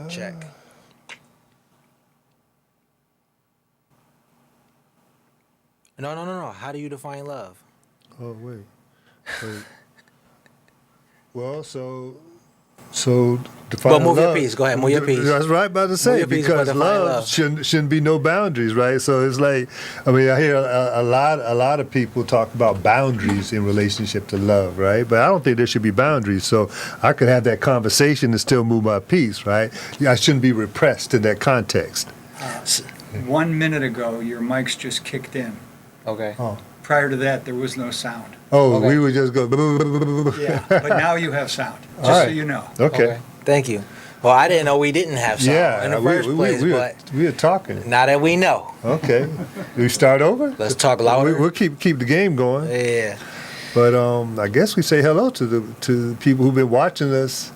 Check. No. How do you define love? Oh, wait. Well, so But defining move your love. piece. Go ahead, move your piece. That's right, about to Move say your piece, but because define love love. shouldn't be no boundaries, right? So it's like, I mean, I hear a lot of people talk about boundaries in relationship to love, right? But I don't think there should be boundaries. So I could have that conversation and still move my piece, right? I shouldn't be repressed in that context. 1 minute ago, your mics just kicked in. Okay. Oh, Prior to that, there was no sound. Okay. we would just go. Yeah, but now you have sound, All just so right. you know. Okay. Thank you. Well, I didn't know we didn't have sound in the first place, but we are talking. now that we know, Okay. Do we start over? let's talk louder. We'll keep the game going. Yeah. But I guess we say hello to the people who've been watching us.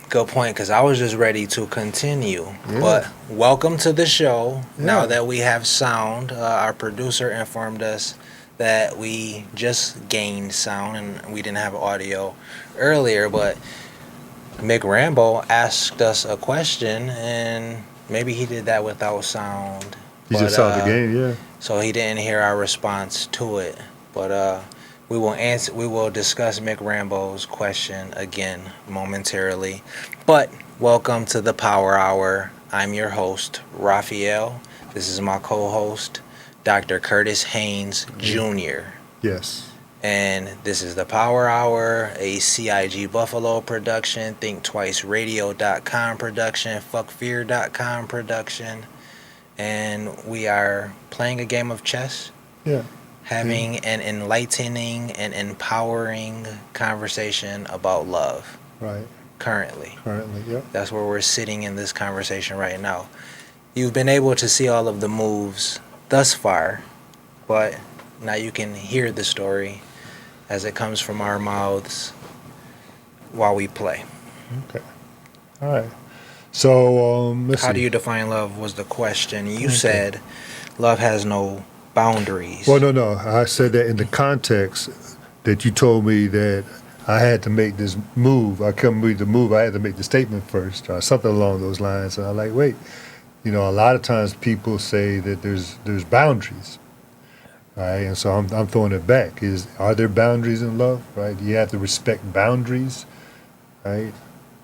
Good point, because I was just ready to continue. Yeah. But welcome to the show. Yeah. Now that we have sound, our producer informed us that we just gained sound and we didn't have audio earlier, but Mick Rambo asked us a question and maybe he did that without sound. You just saw the game, yeah. So he didn't hear our response to it. But we will discuss Mick Rambo's question again momentarily. But welcome to the Power Hour. I'm your host, Rafeal. This is my co-host, Dr. Curtis Haynes Jr. Yes. And this is the Power Hour, a CIG Buffalo production, ThinkTwiceRadio.com production, FuckFear.com production. And we are playing a game of chess. Yeah. Having an enlightening and empowering conversation about love. Right. Currently, yeah. that's where we're sitting in this conversation right now. You've been able to see all of the moves thus far, but now you can hear the story as it comes from our mouths while we play. Okay. All right. So let's see. How do you define love was the question. You said love has no boundaries. Well, no. I said that in the context that you told me that I had to make this move. I couldn't make the move. I had to make the statement first, or something along those lines. And I'm like, wait. A lot of times people say that there's boundaries, right? And so I'm throwing it back. Are there boundaries in love, right? You have to respect boundaries, right?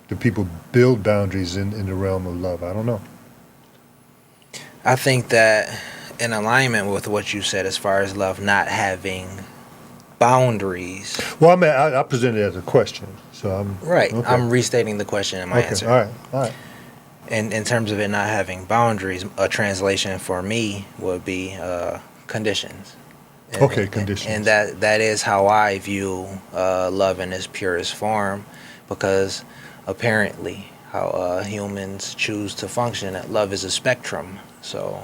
Do people build boundaries in the realm of love? I don't know. I think that in alignment with what you said as far as love not having boundaries. Well, I presented it as a question, so I'm Right. Okay. I'm restating the question in my answer. All right. And in terms of it not having boundaries, a translation for me would be conditions. And, Conditions. And that is how I view love in its purest form, because apparently how humans choose to function, love is a spectrum. So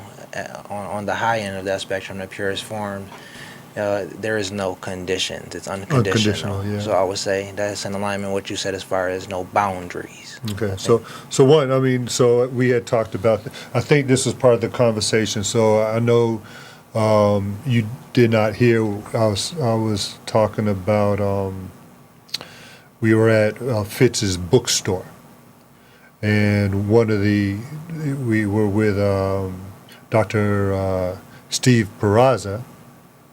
on the high end of that spectrum, the purest form, there is no conditions. It's unconditional. Yeah. So I would say that's in alignment with what you said as far as no boundaries. Okay. So we had talked about. I think this was part of the conversation. So I know you did not hear. I was talking about. We were at Fitz's bookstore, and we were with Dr. Steve Peraza,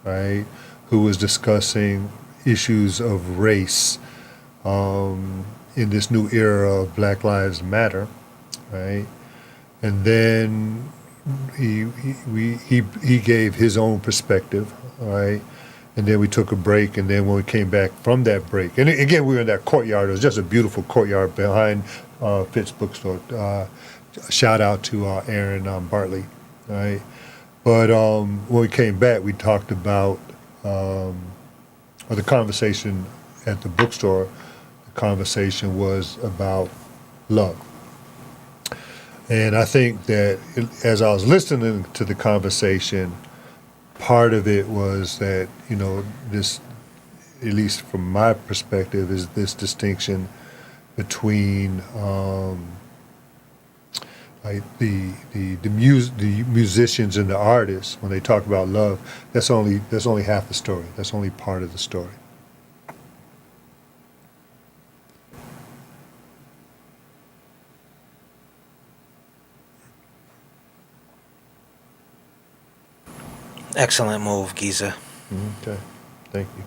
right, who was discussing issues of race in this new era of Black Lives Matter, right? And then he gave his own perspective, right? And then we took a break, and then when we came back from that break, and again we were in that courtyard. It was just a beautiful courtyard behind Fitz Bookstore. Shout out to Aaron Bartley, right? But when we came back, we talked about the conversation at the bookstore. The conversation was about love. And I think that as I was listening to the conversation, part of it was that, this, at least from my perspective, is this distinction between like the musicians and the artists. When they talk about love, that's only half the story. That's only part of the story. Excellent move, Giza. Okay, thank you.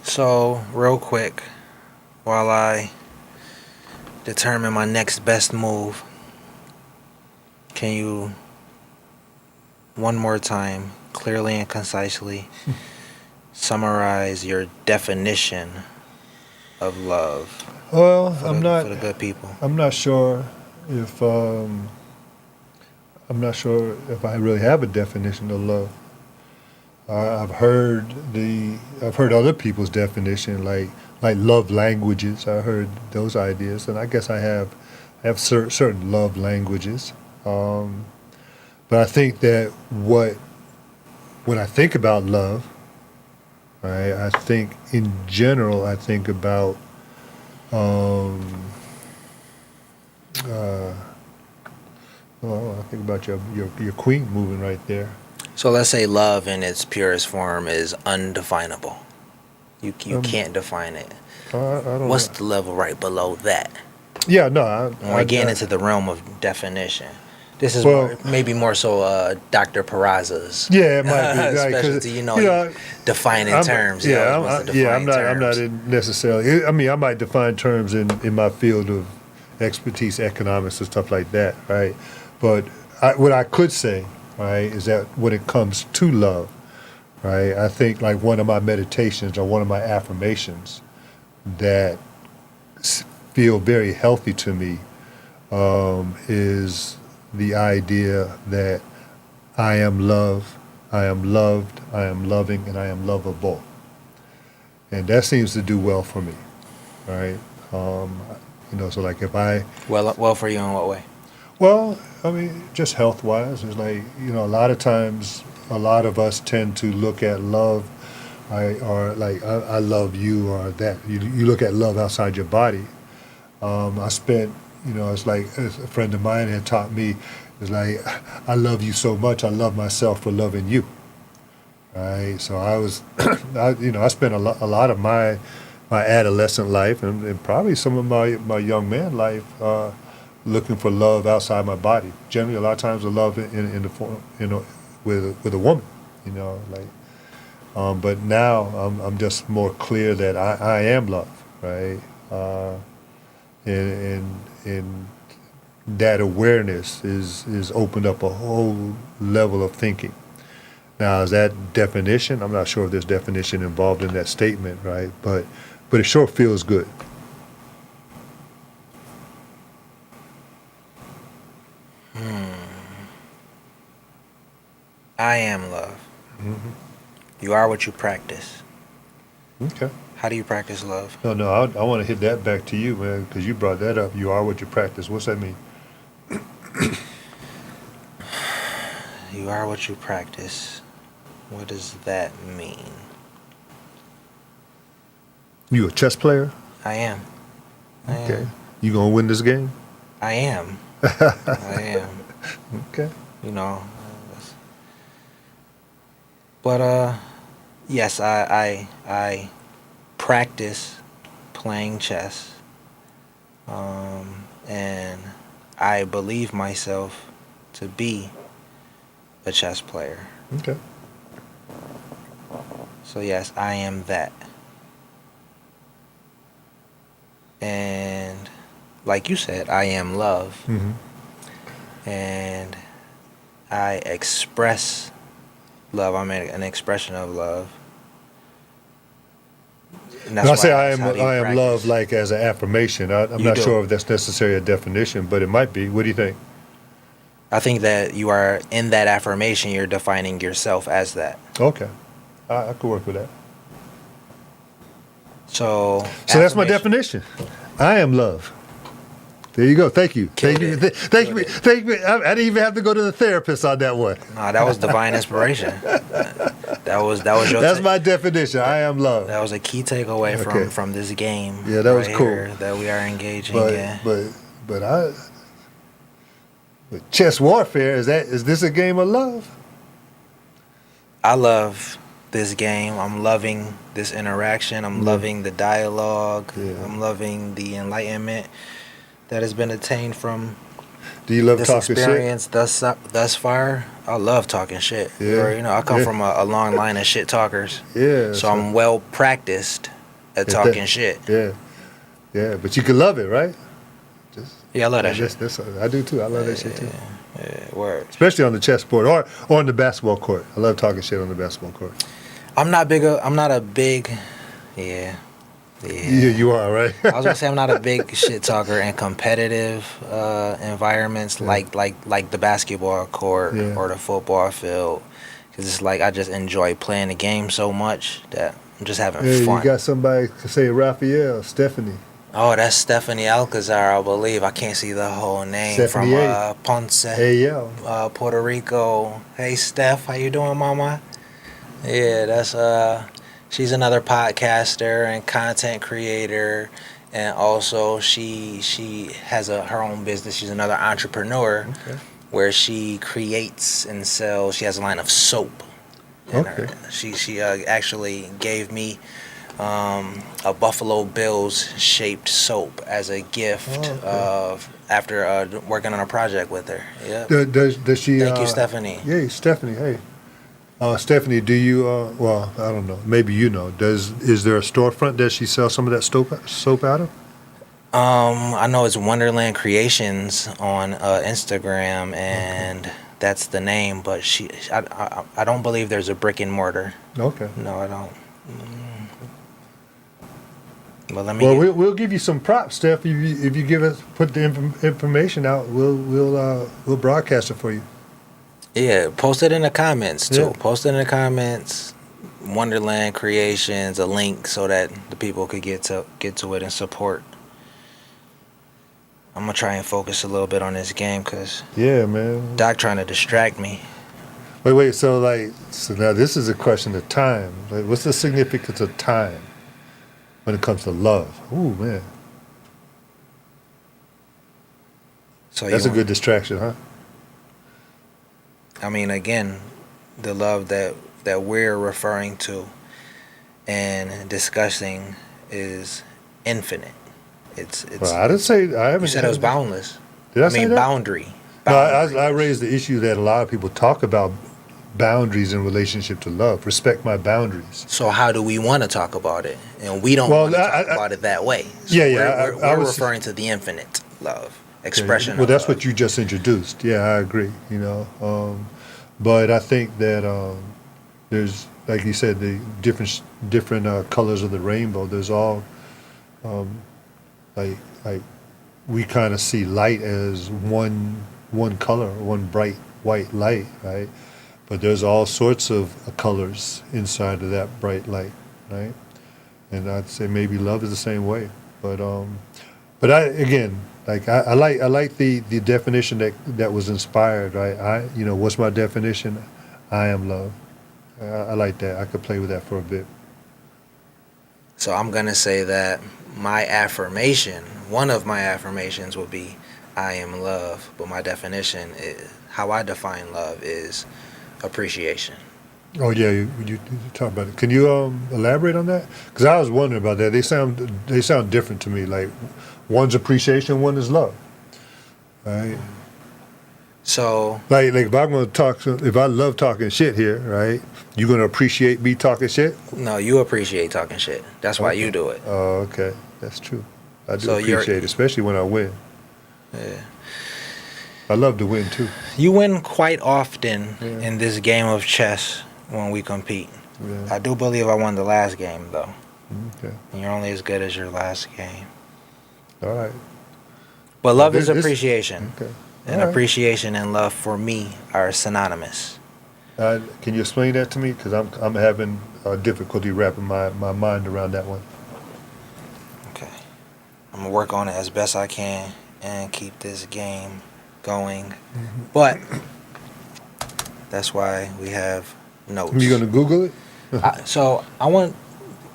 So, real quick, while I determine my next best move, can you, one more time, clearly and concisely, summarize your definition of love Well, for the good people? I'm not sure if I really have a definition of love. I've heard other people's definition, like love languages. I heard those ideas, and I guess I have certain love languages. But I think that when I think about love, right, I think in general I think about I think about your queen moving right there. So let's say love in its purest form is undefinable. You can't define it. I don't What's know. the level right below that? Yeah, no, When we're getting into the realm of definition. This is Well- maybe more so Dr. Peraza's yeah, it might be right, 'cause, specialty. You know, defining I'm- terms. He Yeah, always wants to I'm define not terms. necessarily. I mean, I might define terms in my field of expertise, economics and stuff like that, right? But what I could say, right, is that when it comes to love, right, I think like one of my meditations or one of my affirmations that feel very healthy to me is the idea that I am love, I am loved, I am loving, and I am lovable. And that seems to do well for me, right? So like if I, Well, for you in what way? well, I mean, just health-wise, it's like, a lot of times, a lot of us tend to look at love, or like, I love you, or that. You look at love outside your body. I spent, it's like a friend of mine had taught me, it's like, I love you so much, I love myself for loving you. Right? So I was, I spent a lot of my adolescent life and probably some of my young man life looking for love outside my body. Generally, a lot of times the love in the form, with a woman, like. But now I'm just more clear that I am love, right? And that awareness is opened up a whole level of thinking. Now, is that definition? I'm not sure if there's definition involved in that statement, right? But it sure feels good. I am love. Mm-hmm. You are what you practice. Okay. How do you practice love? No, I want to hit that back to you, man, because you brought that up. You are what you practice. What's that mean? You are what you practice. What does that mean? You a chess player? I am. Okay. You gonna win this game? I am. I am. Okay. You know. But yes, I practice playing chess, and I believe myself to be a chess player. Okay. So yes, I am that. And like you said, I am love. Mm-hmm. And I express love. I'm an expression of love. And When I say why I asked, how do you am love, practice? like as an affirmation, I'm You not do. sure if that's necessarily a definition, but it might be. What do you think? I think that you are, in that affirmation, you're defining yourself as that. Okay. I could work with that. So So that's my affirmation- definition. I am love. There you go. Thank you. Killed Thank you. it. Thank you. Killed it. Thank you. I didn't even have to go to the therapist on that one. No, that was divine inspiration. That was your. That's my definition. I am love. That was a key takeaway Okay. from this game. Yeah, that was right cool. here that we are engaging But in. but chess warfare, is this a game of love? I love this game. I'm loving this interaction. I'm loving the dialogue. Yeah. I'm loving the enlightenment that has been attained from Do you love This talking shit? experience thus far, I love talking shit. Yeah. You know, I come Yeah. from a long line of shit talkers, Yeah. so I'm well practiced at At talking that. shit. Yeah. Yeah. But you can love it, right? Just, Yeah, I love that shit. I do too. I love that shit too. Yeah, word. Especially on the chessboard or on the basketball court. I love talking shit on the basketball court. I'm not a big. Yeah. Yeah, you are, right? I was gonna say I'm not a big shit talker in competitive environments like the basketball court Yeah. or the football field, because it's like I just enjoy playing the game so much that I'm just having Hey, fun. you got somebody to say Rafeal, Stephanie. Oh, that's Stephanie Alcazar, I believe. I can't see the whole name. Stephanie From Ponce, Hey, yo. Puerto Rico. Hey, Steph, how you doing, mama? Yeah, that's she's another podcaster and content creator, and also she has her own business. She's another entrepreneur Okay. where she creates and sells. She has a line of soap. Okay. She actually gave me a Buffalo Bills shaped soap as a gift of after working on a project with her. Yeah. Does she? Thank you, Stephanie. Yeah, Stephanie. Hey, Stephanie. Do you? Well, I don't know. Maybe you know. Is there a storefront that she sells some of that soap out of? I know it's Wonderland Creations on Instagram, and that's the name. But I don't believe there's a brick and mortar. Okay. No, I don't. Well, let me. Well, we'll give you some props, Steph. If you give us put the information out, we'll broadcast it for you. Yeah, post it in the comments too. Yeah. Post it in the comments. Wonderland Creations, a link so that the people could get to it and support. I'm gonna try and focus a little bit on this game because Yeah, man. Doc trying to distract me. Wait. So now this is a question of time. Like, what's the significance of time when it comes to love? Ooh, man. So That's a good distraction, huh? I mean, again, the love that we're referring to and discussing is infinite. It's. Well, I didn't say I haven't. You said it was boundless. Did I I say mean, that? boundary. No, Boundaries. I raised the issue that a lot of people talk about boundaries in relationship to love. Respect my boundaries. So how do we want to talk about it? And we don't want to talk about it that way. So Yeah. We're referring to the infinite love expression. Well, of that's love. what you just introduced. Yeah, I agree. You know, but I think that there's, like you said, the different colors of the rainbow. There's all like we kind of see light as one color, one bright white light, right? But there's all sorts of colors inside of that bright light, right? And I'd say maybe love is the same way. But I again, like I like the definition that was inspired, right? What's my definition? I am love. I like that. I could play with that for a bit. So I'm gonna say that my affirmation, one of my affirmations, would be, "I am love." But my definition is, how I define love is appreciation. Oh yeah, you talk about it. Can you elaborate on that? Because I was wondering about that. They sound different to me. Like one's appreciation, one is love. Right. So Like if I'm gonna talk, if I love talking shit here, right? You gonna appreciate me talking shit? no, you appreciate talking shit. That's why you do it. Oh, okay, that's true. I do So appreciate it, especially when I win. Yeah. I love to win too. You win quite often Yeah. in this game of chess when we compete. Yeah. I do believe I won the last game though. Okay. And you're only as good as your last game. All right. But love is This- appreciation. Okay. And All right. appreciation and love for me are synonymous. Can you explain that to me? Because I'm having difficulty wrapping my mind around that one. Okay. I'm going to work on it as best I can and keep this game going. But that's why we have notes. You gonna Google it?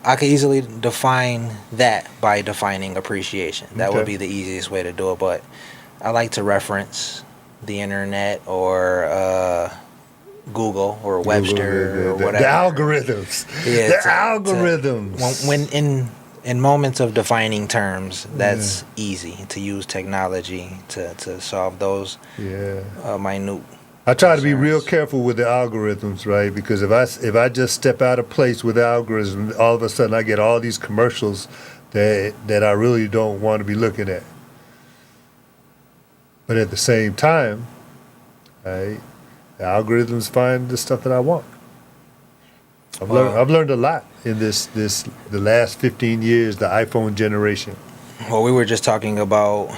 I could easily define that by defining appreciation. That would Okay. be the easiest way to do it. But I like to reference the internet or Google or Webster or the whatever. algorithms. Yeah, the algorithms. When in moments of defining terms, that's easy to use technology to solve those minute. I try to be real concerns. careful with the algorithms, right? Because if I just step out of place with the algorithm, all of a sudden I get all these commercials that I really don't want to be looking at. But at the same time, right, the algorithms find the stuff that I want. I've learned a lot in the last 15 years, the iPhone generation. Well, we were just talking about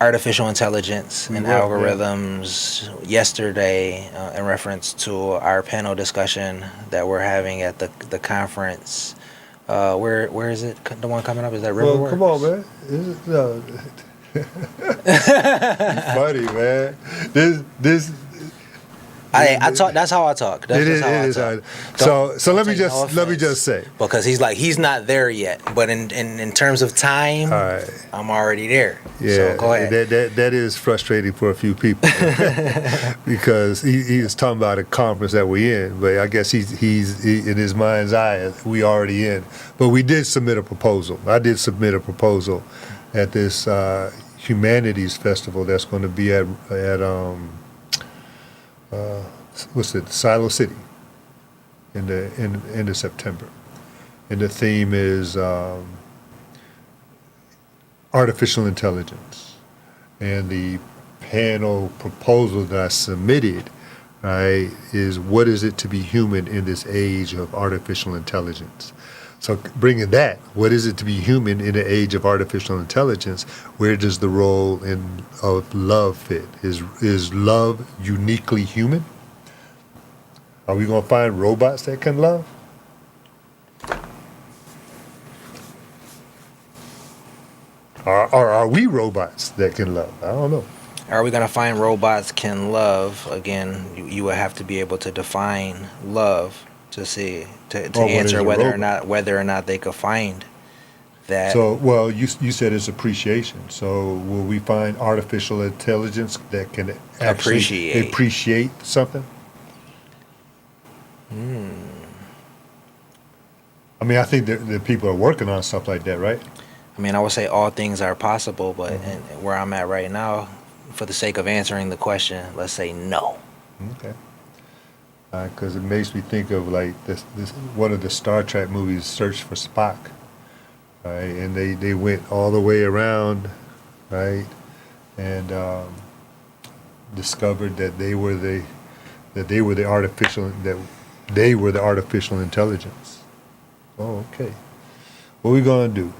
artificial intelligence and We were, yeah. algorithms yesterday in reference to our panel discussion that we're having at the conference. Where is it? The one coming up, is that Riverworks? Well, come on, man. Funny, man. This. I talk. That's how I talk. That's It just how I is. talk. So let me take no let me offense. just say. Because he's not there yet. But in terms of time, All right. I'm already there. Yeah, So go ahead. that is frustrating for a few people because he was talking about a conference that we're in, but I guess he's in his mind's eye we already in. But we did submit a proposal. I did submit a proposal at this humanities festival that's going to be at what's it, Silo City in the end of September, and the theme is artificial intelligence, and the panel proposal that I submitted, right, is what is it to be human in this age of artificial intelligence? So bringing that, what is it to be human in the age of artificial intelligence? Where does the role of love fit? Is love uniquely human? Are we going to find robots that can love? Or are we robots that can love? I don't know. Are we gonna find robots can love? Again, you would have to be able to define love to see to what is answer a whether or not they could find that. So, well, you said it's appreciation. So, will we find artificial intelligence that can actually appreciate something? I mean, I think that people are working on stuff like that, right? I mean, I would say all things are possible, but where I'm at right now, for the sake of answering the question, let's say no. Okay. Because it makes me think of like this one of the Star Trek movies, Search for Spock, right? And they went all the way around, right? And discovered that they were the artificial intelligence. Oh, okay. What we gonna do?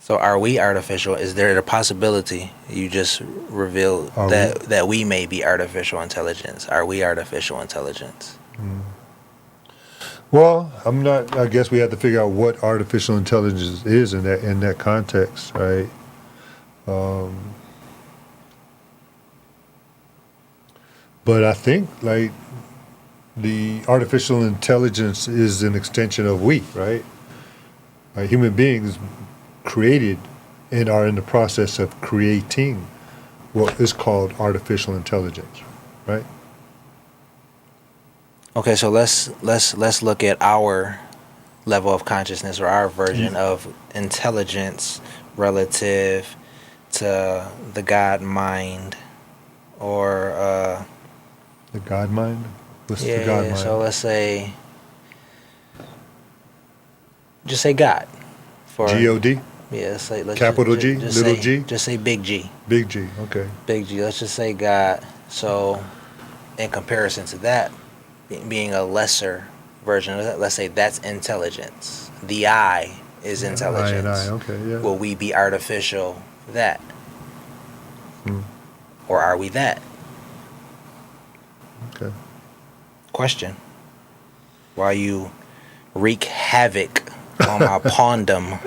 So are we artificial? Is there a possibility you just revealed that we may be artificial intelligence? Are we artificial intelligence? Well, I'm not. I guess we have to figure out what artificial intelligence is in that context, right? But I think like the artificial intelligence is an extension of we, right? Human beings created and are in the process of creating what is called artificial intelligence, right? Okay, so let's look at our level of consciousness or our version of intelligence relative to the God mind or The God mind? What's the God mind? So let's say just say God for G-O-D? Yeah, let's Capital G? just Little say, G? Just say big G. Big G, okay. Big G. Let's just say God. So, in comparison to that, being a lesser version of that, let's say that's intelligence. The I is intelligence. I, okay, yeah. Will we be artificial that? Or are we that? Okay. Question. While you wreak havoc on my pawndom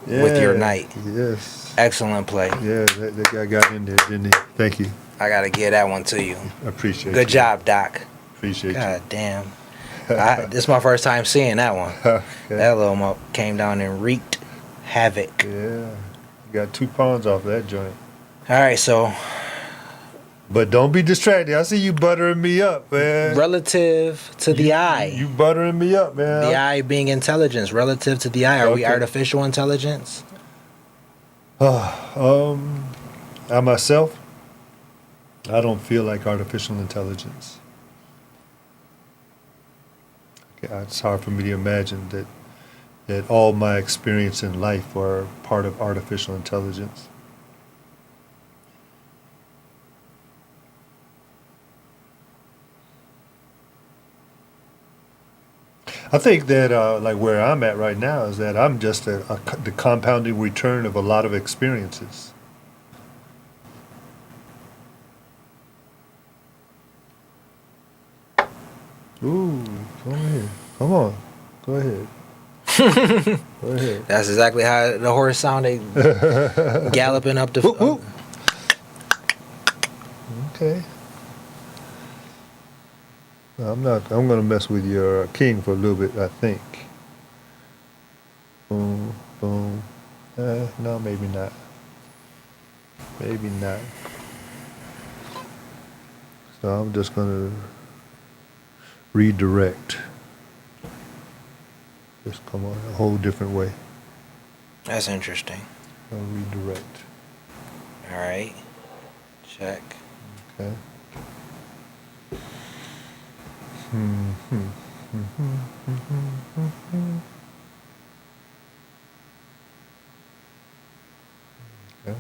with your knight. Yes. Excellent play. Yeah, that guy got in there, didn't he? Thank you. I gotta give that one to you. I appreciate it. Good job, Doc. Appreciate God damn. This is my first time seeing that one. you. That little mo came down and wreaked havoc. Yeah. You got 2 pawns off that joint. All right, so But don't be distracted. I see you buttering me up, man. Relative to the eye. You buttering me up, man. The eye being intelligence. Relative to the eye. Are we Okay. artificial intelligence? I myself, I don't feel like artificial intelligence. It's hard for me to imagine that all my experience in life are part of artificial intelligence. I think that like where I'm at right now is that I'm just the compounding return of a lot of experiences. Ooh, come here. Come on. Go ahead. Go ahead. That's exactly how the horse sounded galloping up the... Whoop, whoop. Okay. I'm gonna mess with your king for a little bit, I think. Boom, boom. No, maybe not. Maybe not. So I'm just gonna redirect. Just come on a whole different way. That's interesting. I'll redirect. All right. Check. Okay. Okay.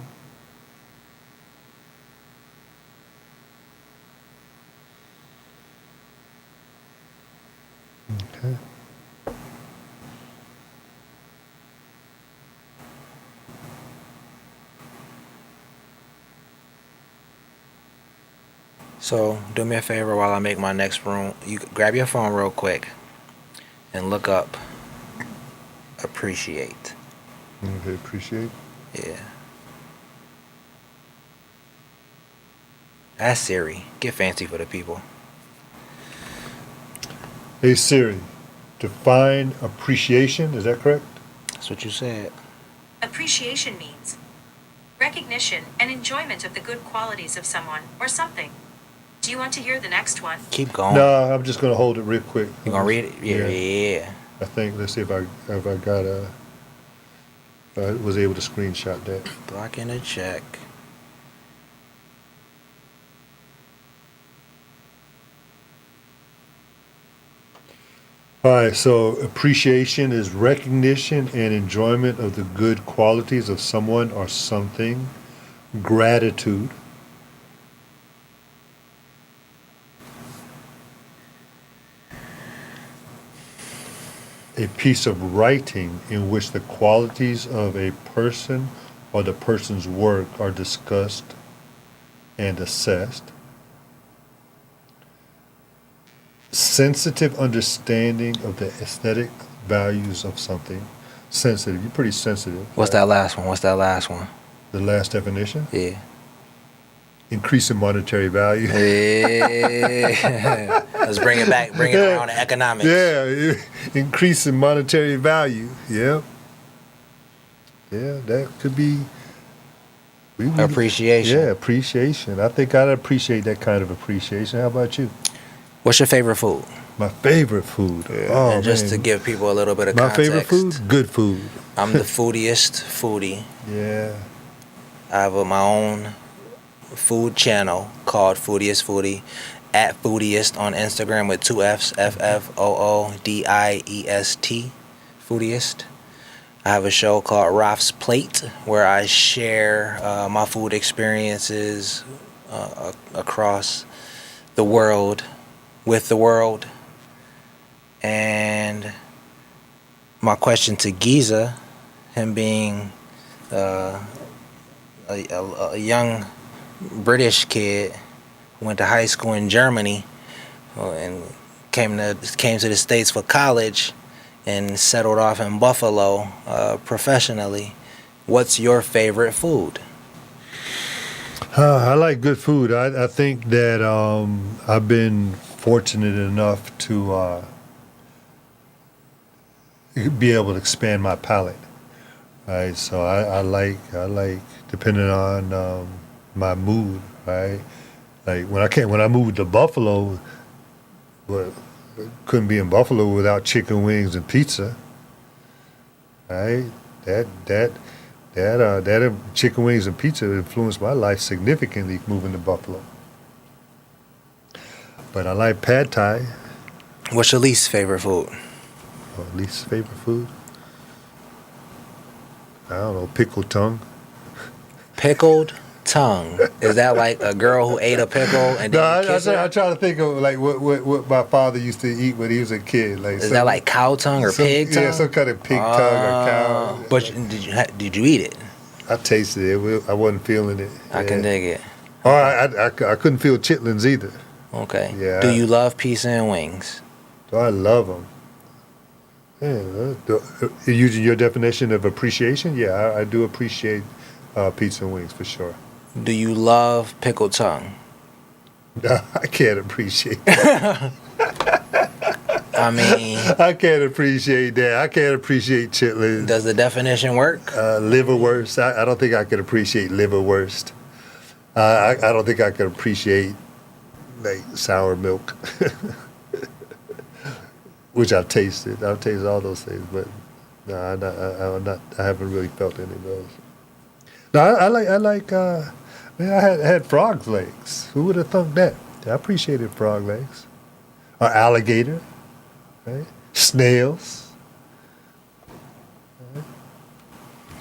Okay. So do me a favor while I make my next room. You grab your phone real quick and look up appreciate. Okay, appreciate. Yeah. Ask Siri. Get fancy for the people. Hey Siri, define appreciation, is that correct? That's what you said. Appreciation means recognition and enjoyment of the good qualities of someone or something. Do you want to hear the next one? Keep going. No, I'm just gonna hold it real quick. You gonna read it? Yeah. I think, let's see if I was able to screenshot that. Blocking a check. All right, so appreciation is recognition and enjoyment of the good qualities of someone or something. Gratitude. A piece of writing in which the qualities of a person or the person's work are discussed and assessed. Sensitive understanding of the aesthetic values of something. Sensitive. You're pretty sensitive. What's that last one? The last definition? Yeah. Increase in monetary value. Yeah. Let's bring it back. Bring it around to economics. Yeah. Increase in monetary value. Yeah. Yeah, that could be. Appreciation. Yeah, appreciation. I think I'd appreciate that kind of appreciation. How about you? What's your favorite food? My favorite food. Oh, And just man. to give people a little bit of My context. favorite food? Good food. I'm the foodiest foodie. Yeah. I have my own food channel called Foodiest Foodie, at Foodiest on Instagram with 2 F's, FFOODIEST, Foodiest. I have a show called Raf's Plate where I share my food experiences across the world, with the world. And my question to Giza, him being a young British kid, went to high school in Germany and came to the States for college and settled off in Buffalo professionally. What's your favorite food? I like good food. I think that I've been fortunate enough to be able to expand my palate. Right, so I like depending on my mood. Right, Like when I moved to Buffalo, well, couldn't be in Buffalo without chicken wings and pizza. Right? That chicken wings and pizza influenced my life significantly moving to Buffalo. But I like pad thai, What's your least favorite food? or least favorite food. I don't know, pickled tongue. Pickled tongue. Is that like a girl who ate a pickle and No, then you kiss her? I try to think of like what my father used to eat when he was a kid. Like Is that like cow tongue or pig tongue? Yeah, some kind of pig tongue or cow. But did you eat it? I tasted it. I wasn't feeling it. I can dig it. Oh, I couldn't feel chitlins either. Okay. Yeah. Do you love pizza and wings? Oh, I love them. Yeah, using your definition of appreciation, yeah, I do appreciate pizza and wings for sure. Do you love pickled tongue? I can't appreciate that. I mean, I can't appreciate that. I can't appreciate chitlins. does the definition work? Liverwurst. I don't think I could appreciate liverwurst. I don't think I could appreciate like sour milk, which I've tasted. I've tasted all those things, but no, I'm not. I haven't really felt any of those. No, I like. Man, I had frog's legs. Who would have thunk that? I appreciated frog legs. Or alligator, right? Snails. Right?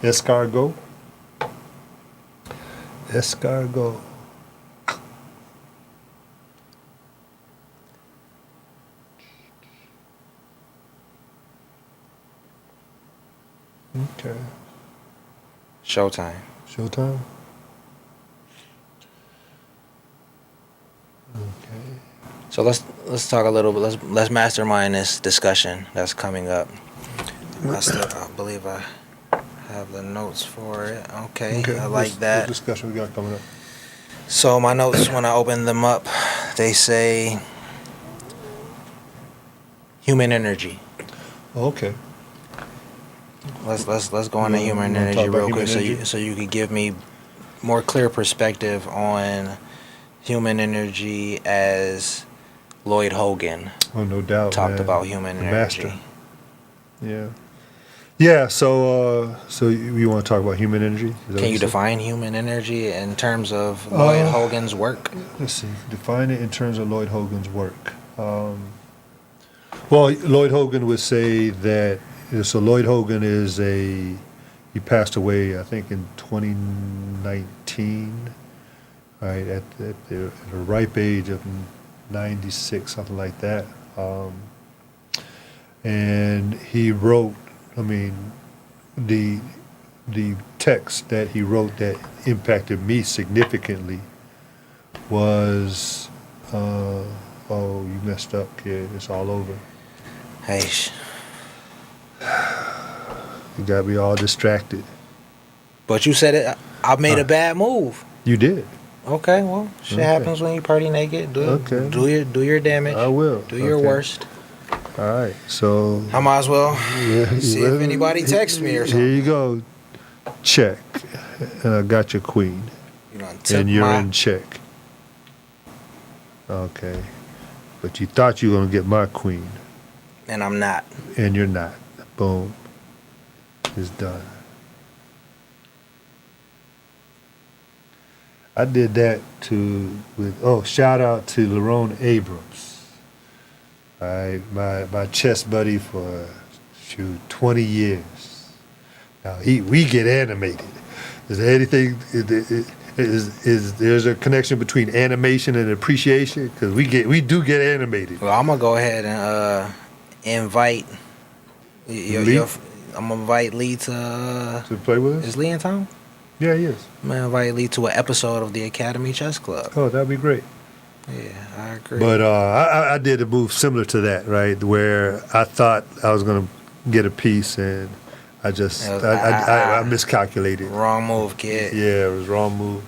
Escargot. Escargot. Okay. Showtime. Showtime. Okay. So let's talk a little bit. Let's mastermind this discussion that's coming up. I believe I have the notes for it. Okay, I like that. What discussion we got coming up? So my notes, when I open them up, they say human energy. Okay. Let's go into You human wanna energy talk about real quick, human energy? so you could give me more clear perspective on human energy as Lloyd Hogan Oh, no doubt. talked man. about human The energy. master. Yeah. Yeah. So you want to talk about human energy? Is that what Can you said? define human energy in terms of Lloyd Hogan's work? Let's see. Define it in terms of Lloyd Hogan's work. Well, Lloyd Hogan would say that. So Lloyd Hogan he passed away, I think, in 2019, right, at a ripe age of 96, something like that. And he wrote, the text that he wrote that impacted me significantly was, oh, you messed up, kid, it's all over. Hey, You got me all distracted. but you said it. I made a bad move. You did. Okay, well, shit Okay. happens when you party naked. Okay. Do your damage. I will. Do your Okay. worst. All right, so I might as well yeah, see if anybody texts me or Here something. you go. Check. And I got your queen. You know, took And you're my- in check. Okay. But you thought you were gonna get my queen. and I'm not. And you're not. Boom. It's done. I did that shout out to Lerone Abrams. My chess buddy for 20 years. Now we get animated. Is there anything is there's a connection between animation and appreciation? Because we do get animated. Well, I'm gonna go ahead and invite. Lee? I'm gonna invite Lee to. To play with us? Is Lee in town? Yeah, he is. I'm gonna invite Lee to an episode of the Academy Chess Club. Oh, that'd be great. Yeah, I agree. But I did a move similar to that, right? Where I thought I was gonna get a piece, and I just I miscalculated. Wrong move, kid. Yeah, it was wrong move.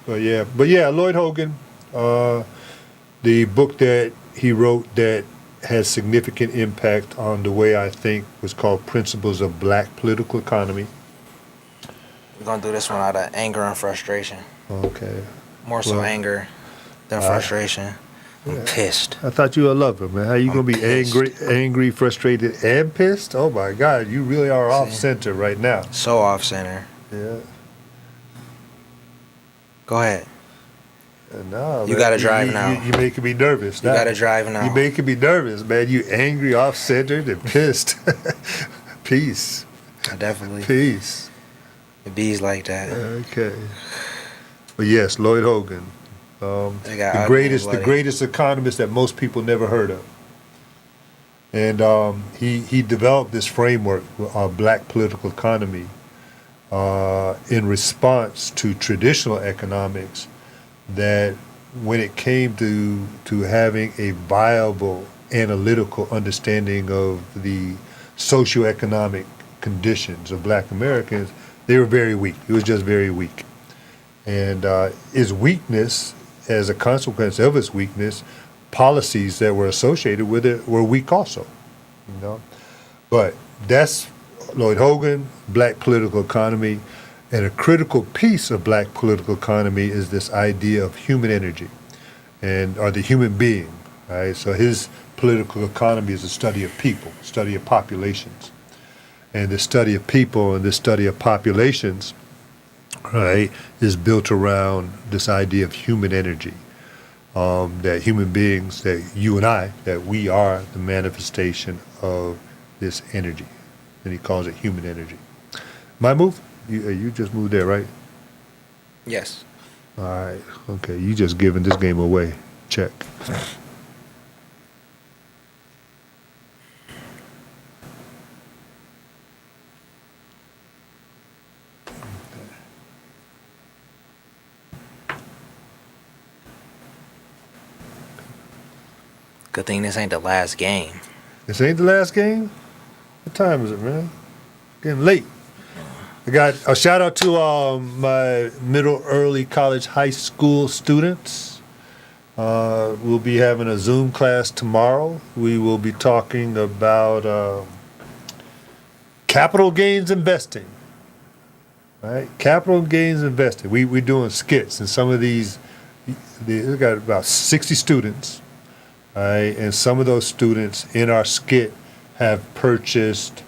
But yeah, Lloyd Hogan, the book that he wrote that had significant impact on the way I think was called Principles of Black Political Economy. We're gonna do this one out of anger and frustration. Okay. More so Well, anger than frustration. I'm pissed. I thought you were a lover, man. How you I'm gonna be pissed. angry, frustrated, and pissed? Oh my God, you really are off See? center right now. So off center. Yeah. Go ahead. No, You man. gotta drive now. You making me nervous. You now. gotta drive now. You making me nervous, man. You angry, off centered, and pissed. Peace. I definitely. Peace. The bees like that. Okay. But yes, They Lloyd Hogan, got the ugly and bloody. greatest economist that most people never heard of. And he developed this framework of black political economy in response to traditional economics that when it came to having a viable analytical understanding of the socioeconomic conditions of black Americans, they were very weak. It was just very weak. And its weakness, as a consequence of its weakness, policies that were associated with it were weak also. You know, but that's Lloyd Hogan, black political economy, and a critical piece of black political economy is this idea of human energy, or the human being. Right. So his political economy is a study of people, study of populations, and the study of people and the study of populations, right, is built around this idea of human energy. That human beings, that you and I, that we are the manifestation of this energy. And he calls it human energy. My move? You just moved there, right? Yes. All right. Okay. You just giving this game away. Check. Good thing this ain't the last game. This ain't the last game? What time is it, man? Getting late. I got a shout out to my middle, early, college, high school students. We'll be having a Zoom class tomorrow. We will be talking about capital gains investing. Right? Capital gains investing. We're doing skits, and some of these, we got about 60 students. Right? And some of those students in our skit have purchased,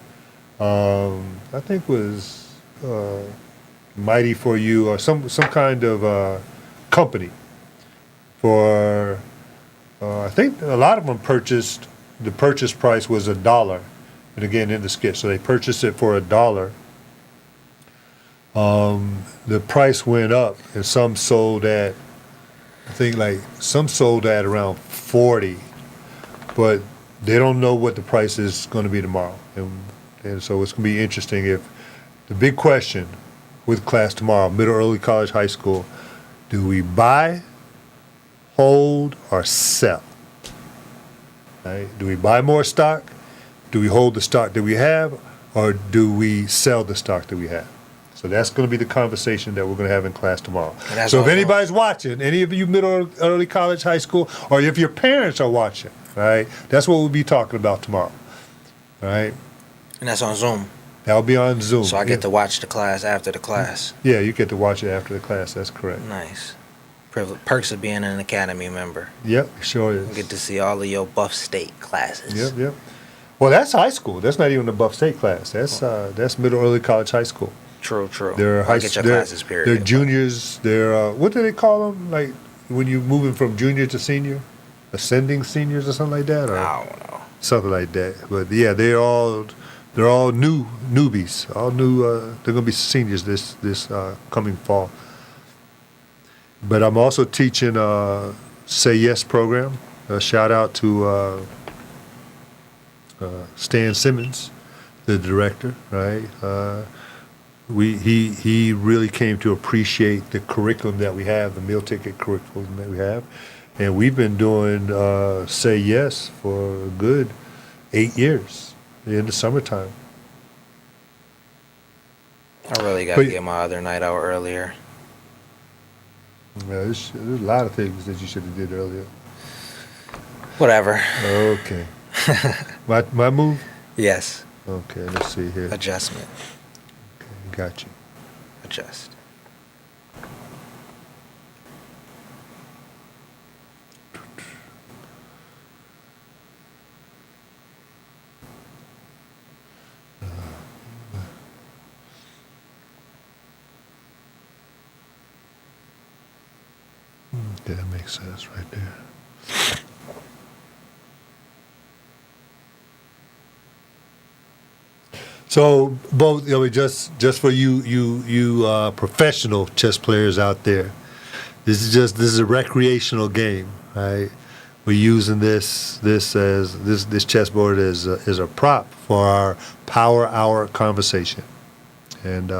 I think it was Mighty for You or some kind of company for, I think a lot of them purchased, the purchase price was $1. And again, in the skit, so they purchased it for $1. The price went up and some sold at, I think like some sold at around 40, but they don't know what the price is going to be tomorrow. And so it's going to be interesting if the big question with class tomorrow, middle, early, college, high school, do we buy, hold, or sell? Right? Do we buy more stock? Do we hold the stock that we have? Or do we sell the stock that we have? So that's going to be the conversation that we're going to have in class tomorrow. So if anybody's watching, any of you middle, early, college, high school, or if your parents are watching, right, that's what we'll be talking about tomorrow. All right? And that's on Zoom. That'll be on Zoom. So I get to watch the class after the class. Yeah, you get to watch it after the class. That's correct. Nice. Perks of being an Academy member. Yep, sure is. You get to see all of your Buff State classes. Yep. Well, that's high school. That's not even the Buff State class. That's middle, early, college, high school. True. They're I get your classes, period. They're juniors. They're what do they call them? Like when you're moving from junior to senior, ascending seniors or something like that, or I don't know. something like that. But yeah, they're all newbies. All new. They're gonna be seniors this coming fall. But I'm also teaching Say Yes program. A shout out to Stan Simmons, the director. Right. He really came to appreciate the curriculum that we have, the meal ticket curriculum that we have, and we've been doing Say Yes for a good 8 years in the summertime. I really got to get my other night out earlier. Yeah, there's a lot of things that you should have did earlier. Whatever. Okay. my move? Yes. Okay, let's see here. Adjustment. Got you. Adjust. Yeah, that makes sense right there. So both, just for you professional chess players out there, this is a recreational game, right? We're using this chessboard as a prop for our power hour conversation, and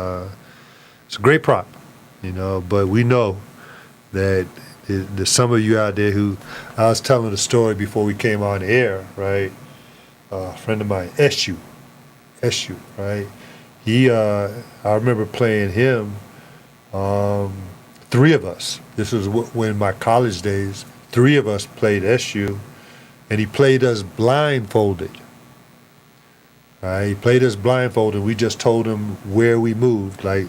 it's a great prop, But we know that there's some of you out there who I was telling the story before we came on air, right? A friend of mine, SU, right? I remember playing him. Three of us. This was when my college days. Three of us played SU, and he played us blindfolded. He played us blindfolded. We just told him where we moved. Like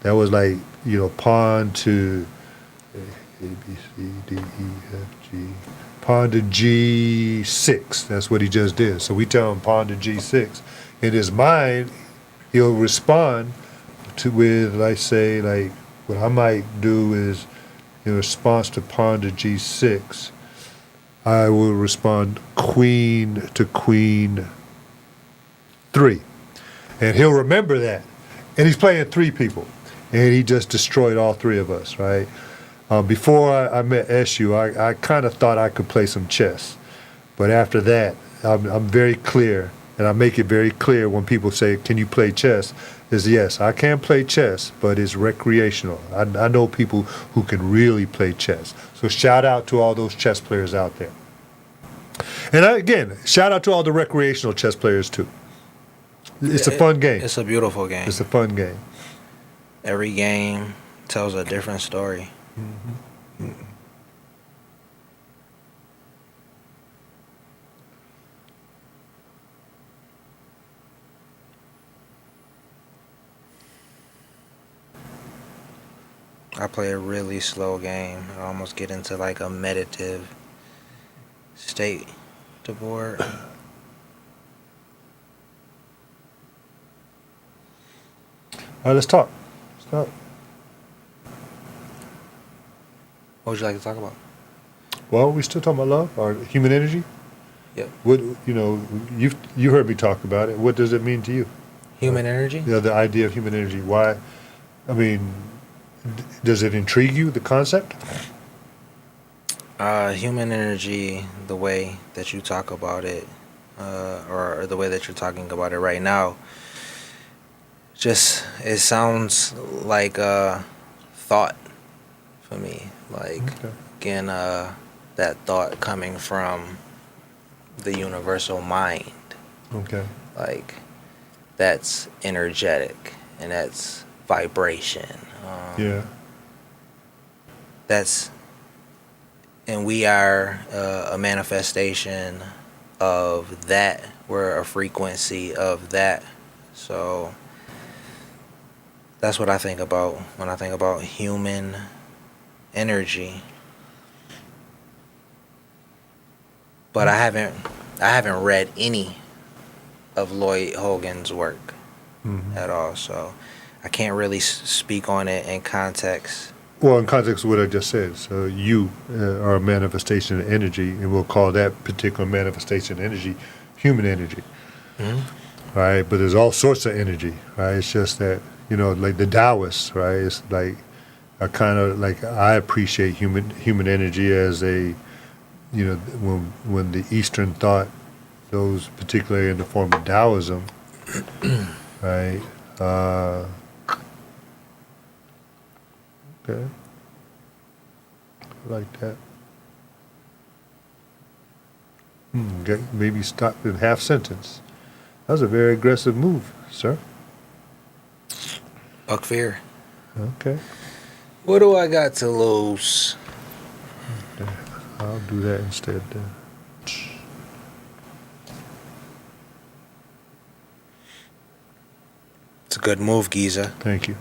that was like pawn to A, B, C, D, E, F, G. Pawn to G6. That's what he just did. So we tell him pawn to G6. In his mind, he'll respond with, like, what I might do is, in response to pawn to G6, I will respond queen to queen 3. And he'll remember that. And he's playing 3 people. And he just destroyed all 3 of us, right? Before I met SU, I kind of thought I could play some chess. But after that, I'm very clear, and I make it very clear when people say, can you play chess? Is yes, I can play chess, but it's recreational. I know people who can really play chess. So shout out to all those chess players out there. And again, shout out to all the recreational chess players too. It's a fun game. It's a beautiful game. It's a fun game. Every game tells a different story. Mm-hmm. I play a really slow game. I almost get into like a meditative state to board. All right, let's talk. What would you like to talk about? Well, we still talking about love or human energy? Yep. What you heard me talk about it. What does it mean to you? Human energy? Yeah, the idea of human energy. Why? I mean, does it intrigue you, the concept? Human energy, the way that you talk about it, or the way that you're talking about it right now, it sounds like a thought for me. Like, Okay. again, that thought coming from the universal mind. Okay. Like, that's energetic and that's vibration. Yeah. And we are a manifestation of that. We're a frequency of that. So that's what I think about when I think about human energy. But I haven't read any of Lloyd Hogan's work at all, so I can't really speak on it in context. Well, in context of what I just said, so you are a manifestation of energy, and we'll call that particular manifestation of energy human energy. Right? But there's all sorts of energy, right? It's just that, like the Taoists, right? It's like I appreciate human energy as a, when the Eastern thought, those particularly in the form of Taoism, right? Okay. Like that. Okay. Maybe stop in half sentence. That was a very aggressive move, sir. Buck fear. Okay. What do I got to lose? I'll do that instead then. It's a good move, Giza. Thank you.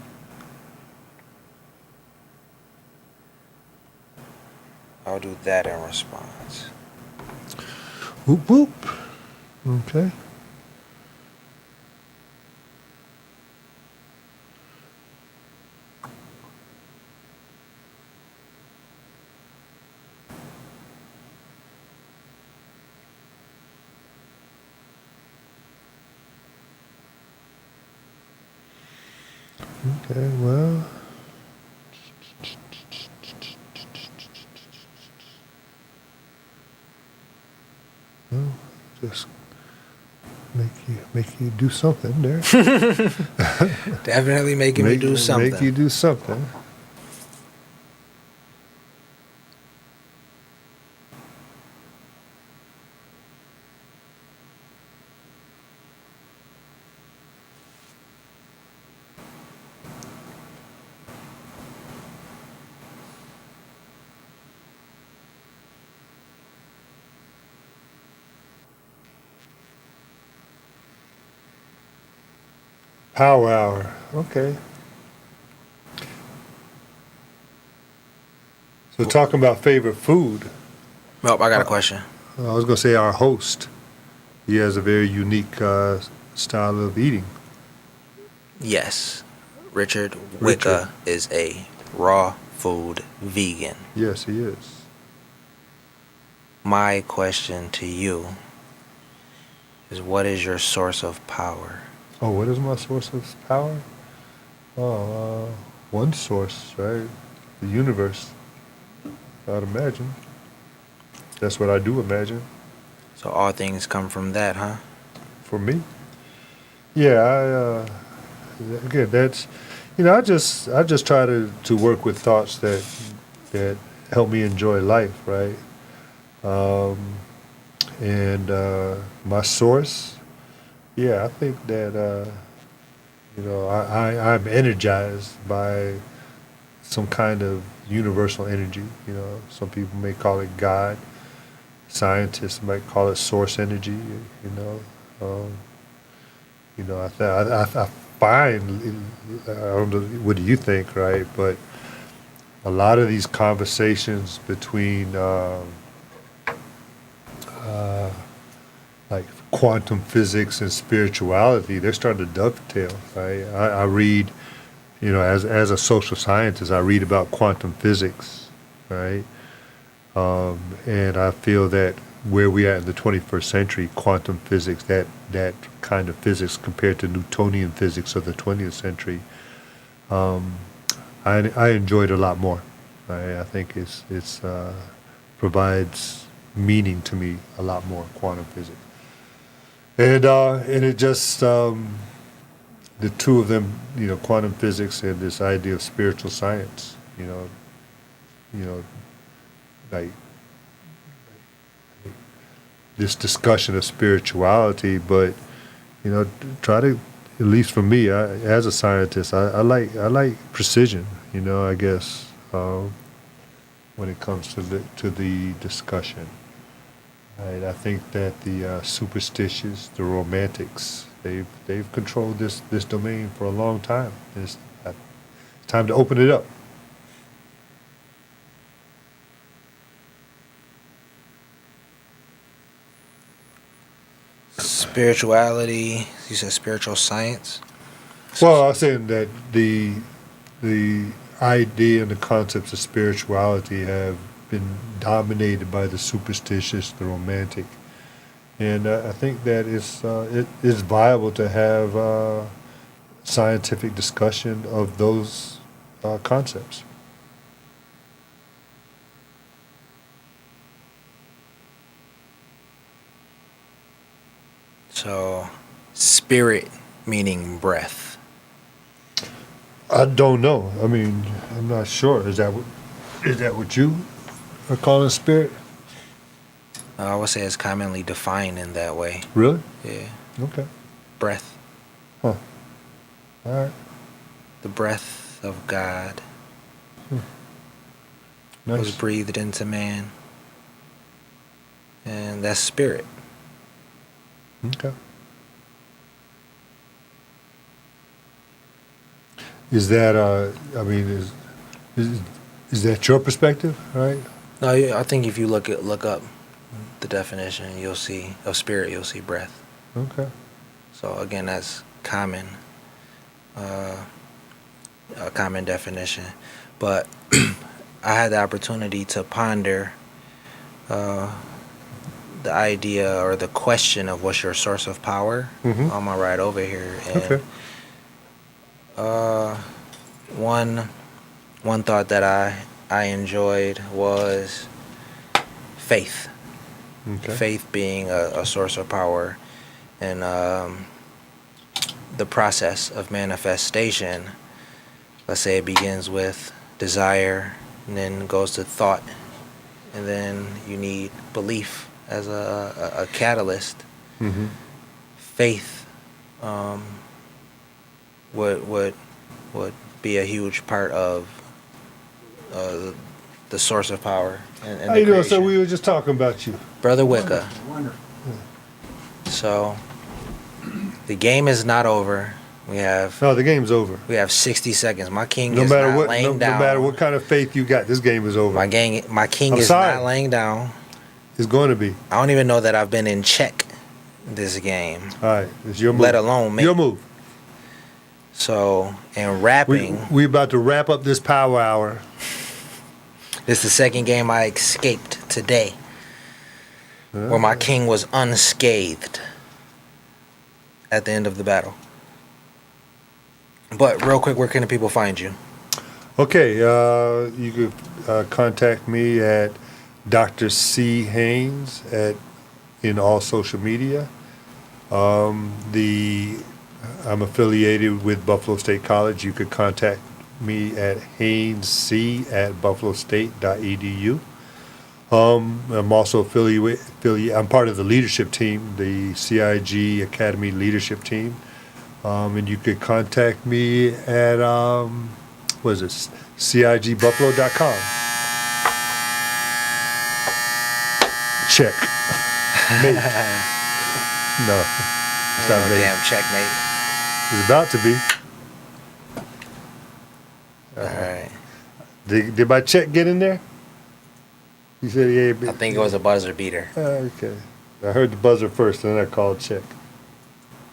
I'll do that in response. Whoop whoop. Okay. Okay, well. Well, just make you do something there. Definitely making me do something. Make you do something. Power hour. Okay. So talking about favorite food, Oh, I got a question. I was gonna say our host. He has a very unique style of eating. Yes, Richard Richard. Wicca is a raw food vegan. Yes, he is. My question to you is, what is your source of power? Oh, what is my source of power? Oh, one source, right? The universe. I'd imagine. That's what I do imagine. So all things come from that, huh? For me. Yeah, again, that's, I just try to work with thoughts that help me enjoy life, right? And my source, yeah, I think that I'm energized by some kind of universal energy. Some people may call it God. Scientists might call it source energy. I find, I don't know, what do you think, right? But a lot of these conversations between like quantum physics and spirituality, they're starting to dovetail, right? I read, as a social scientist, I read about quantum physics, right? And I feel that where we are in the 21st century, quantum physics, that kind of physics compared to Newtonian physics of the 20th century, I enjoy it a lot more. I think it's provides meaning to me a lot more, quantum physics. And it just the two of them, quantum physics and this idea of spiritual science, like this discussion of spirituality, but try to, at least for me, as a scientist, I like precision. I guess when it comes to the discussion, right? I think that the superstitious, the romantics, they've controlled this domain for a long time. It's time to open it up. Spirituality, you said spiritual science? Well, I was saying that the idea and the concepts of spirituality have been dominated by the superstitious, the romantic, and I think that it is viable to have scientific discussion of those concepts. So, spirit meaning breath. I don't know. I mean, I'm not sure. Is that what you are calling spirit? I would say it's commonly defined in that way. Really? Yeah. Okay. Breath. Huh. All right. The breath of God was Nice. breathed into man. And that's spirit. Okay. Is that I mean, is that your perspective, right? No, I think if you look up the definition, you'll see of spirit, you'll see breath. Okay. So again, that's common, a common definition. But I had the opportunity to ponder the idea or the question of what's your source of power Mhm. on my ride over here, and Okay. One thought that I enjoyed was faith. Okay. Faith being a source of power, and the process of manifestation. Let's say it begins with desire, and then goes to thought, and then you need belief as a catalyst. Mm-hmm. Faith would be a huge part of the source of power and How the you doing, sir? creation. We were just talking about you. Brother Wicca. Wonderful. So the game is not over. We have No, the game's over. 60 seconds. My king No is matter not what, laying no down. matter what kind of faith you got, this game is over. My king I'm is sorry. not laying down. It's going to be. I don't even know that I've been in check this game, All right, it's your move. let alone me. Your move. So in rapping, We about to wrap up this power hour. this is the second game I escaped today, where my king was unscathed at the end of the battle. But real quick, where can the people find you? Okay, you could contact me at Dr. C. Haynes in all social media. I'm affiliated with Buffalo State College. You could contact me at haynesc@buffalostate.edu. I'm also I'm part of the leadership team, the CIG Academy leadership team. And you could contact me at, what is this, CIGbuffalo.com. Check. Mate. No, it's not mate. Damn checkmate. It's about to be. All right. Did my check get in there? You said, yeah. I think it was a buzzer beater. Okay. I heard the buzzer first, and then I called check.